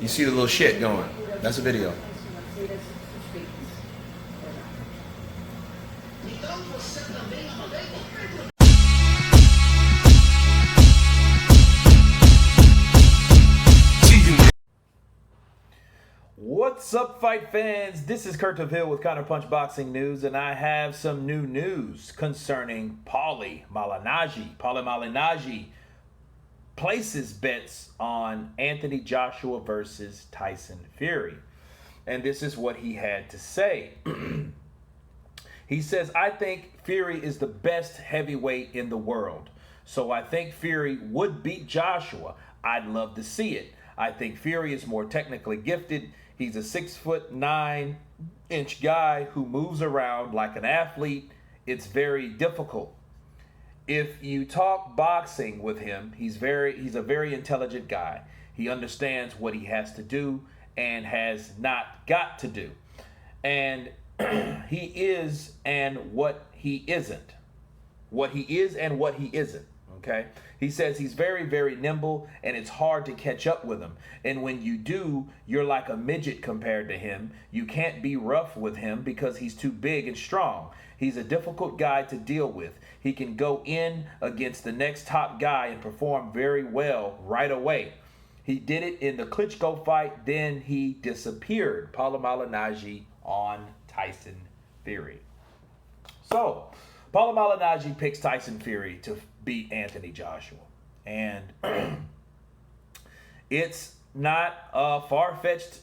You see the little shit going. That's a video. What's up, fight fans? This is Counterpunch with Counterpunch Boxing News, and I have some new news concerning Paulie Malignaggi places bets on Anthony Joshua versus Tyson Fury. And this is what he had to say. He says, I think Fury is the best heavyweight in the world. So I think Fury would beat Joshua. I'd love to see it. I think Fury is more technically gifted. He's a 6'9" guy who moves around like an athlete. It's very difficult. If you talk boxing with him, he's a very intelligent guy. He understands what he has to do and has not got to do. And he is and what he isn't. What he is and what he isn't. Okay? He says he's very, very nimble, and it's hard to catch up with him. And when you do, you're like a midget compared to him. You can't be rough with him because he's too big and strong. He's a difficult guy to deal with. He can go in against the next top guy and perform very well right away. He did it in the Klitschko fight, then he disappeared. Paula Malignaggi on Tyson Fury. So, Paula Malignaggi picks Tyson Fury to beat Anthony Joshua. And it's not a far-fetched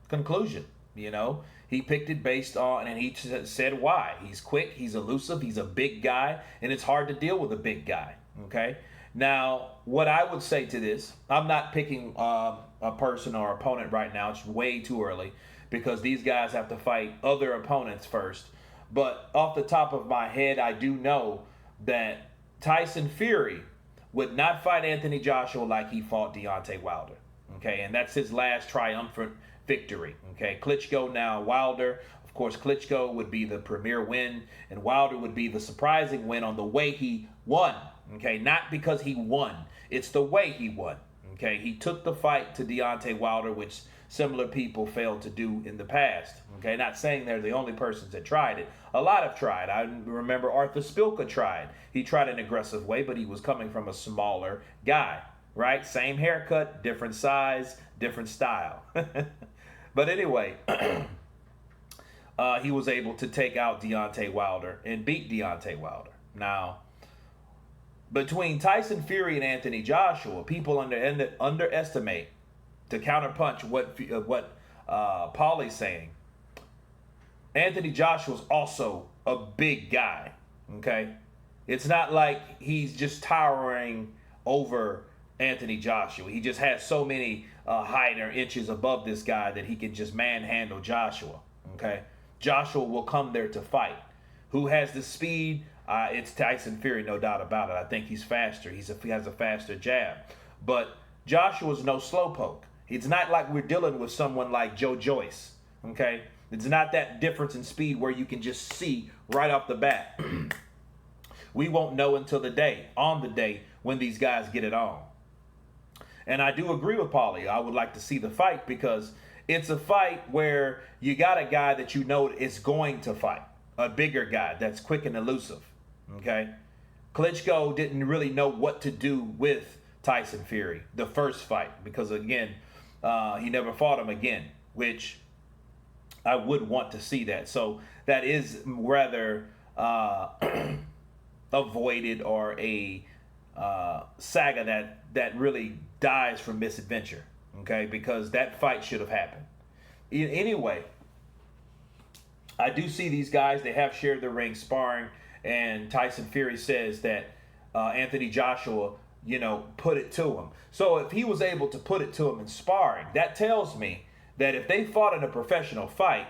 conclusion, you know. He picked it based on, and he said why. He's quick, he's elusive, he's a big guy, and it's hard to deal with a big guy, okay? Now, what I would say to this, I'm not picking a person or opponent right now. It's way too early because these guys have to fight other opponents first. But off the top of my head, I do know that Tyson Fury would not fight Anthony Joshua like he fought Deontay Wilder. Okay, and that's his last triumphant victory. Okay, Klitschko, now Wilder. Of course, Klitschko would be the premier win, and Wilder would be the surprising win on the way he won. Okay, not because he won. It's the way he won. Okay, he took the fight to Deontay Wilder, which similar people failed to do in the past. Okay, not saying they're the only persons that tried it. A lot have tried. I remember Arthur Spilka tried. He tried an aggressive way, but he was coming from a smaller guy, right? Same haircut, different size, different style. But anyway, he was able to take out Deontay Wilder and beat Deontay Wilder. Now, between Tyson Fury and Anthony Joshua, people underestimate, to counterpunch what Paulie's saying. Anthony Joshua's also a big guy, okay? It's not like he's just towering over Anthony Joshua. He just has so many height or inches above this guy that he can just manhandle Joshua, okay? Joshua will come there to fight. Who has the speed? It's Tyson Fury, no doubt about it. I think he's faster. He has a faster jab. But Joshua's no slowpoke. It's not like we're dealing with someone like Joe Joyce, okay? It's not that difference in speed where you can just see right off the bat. We won't know until the day when these guys get it on. And I do agree with Paulie. I would like to see the fight because it's a fight where you got a guy that you know is going to fight. A bigger guy that's quick and elusive, okay? Klitschko didn't really know what to do with Tyson Fury the first fight because, again, he never fought him again, which I would want to see that. So that is rather avoided, or a saga that really dies from misadventure, okay? Because that fight should have happened. Anyway, I do see these guys. They have shared the ring sparring, and Tyson Fury says that Anthony Joshua, you know, put it to him. So if he was able to put it to him in sparring, that tells me that if they fought in a professional fight,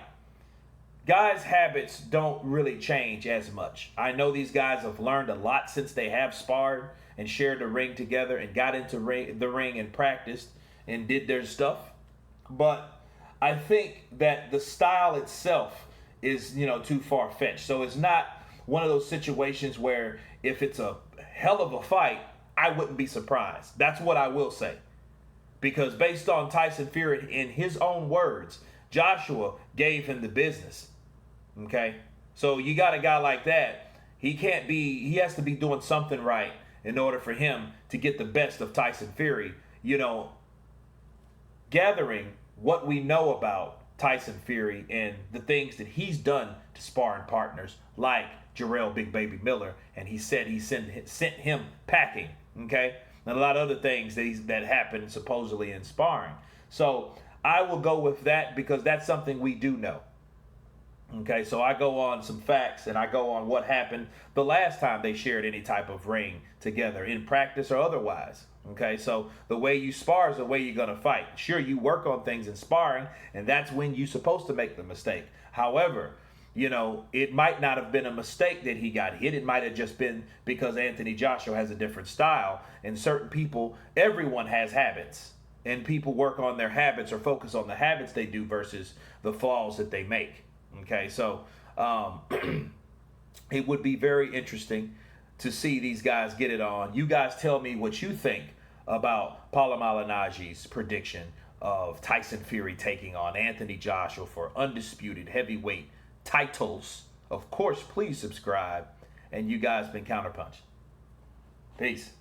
guys' habits don't really change as much. I know these guys have learned a lot since they have sparred and shared the ring together and got into the ring and practiced and did their stuff. But I think that the style itself is, you know, too far-fetched. So it's not one of those situations where if it's a hell of a fight, I wouldn't be surprised. That's what I will say. because based on Tyson Fury, in his own words, Joshua gave him the business. Okay, so you got a guy like that. He has to be doing something right in order for him to get the best of Tyson Fury. You know, gathering what we know about Tyson Fury and the things that he's done to sparring partners like Jarrell Big Baby Miller, and he said he sent him packing, okay, and a lot of other things that happened supposedly in sparring. So I will go with that because that's something we do know. Okay, so I go on some facts and I go on what happened the last time they shared any type of ring together in practice or otherwise. Okay, so the way you spar is the way you're going to fight. Sure, you work on things in sparring, and that's when you're supposed to make the mistake. However, you know, it might not have been a mistake that he got hit. It might have just been because Anthony Joshua has a different style, and certain people, everyone has habits, and people work on their habits or focus on the habits they do versus the flaws that they make. Okay, so it would be very interesting to see these guys get it on. You guys tell me what you think about Paula Malignaggi's prediction of Tyson Fury taking on Anthony Joshua for undisputed heavyweight titles. Of course, please subscribe. And you guys been Counterpunch. Peace.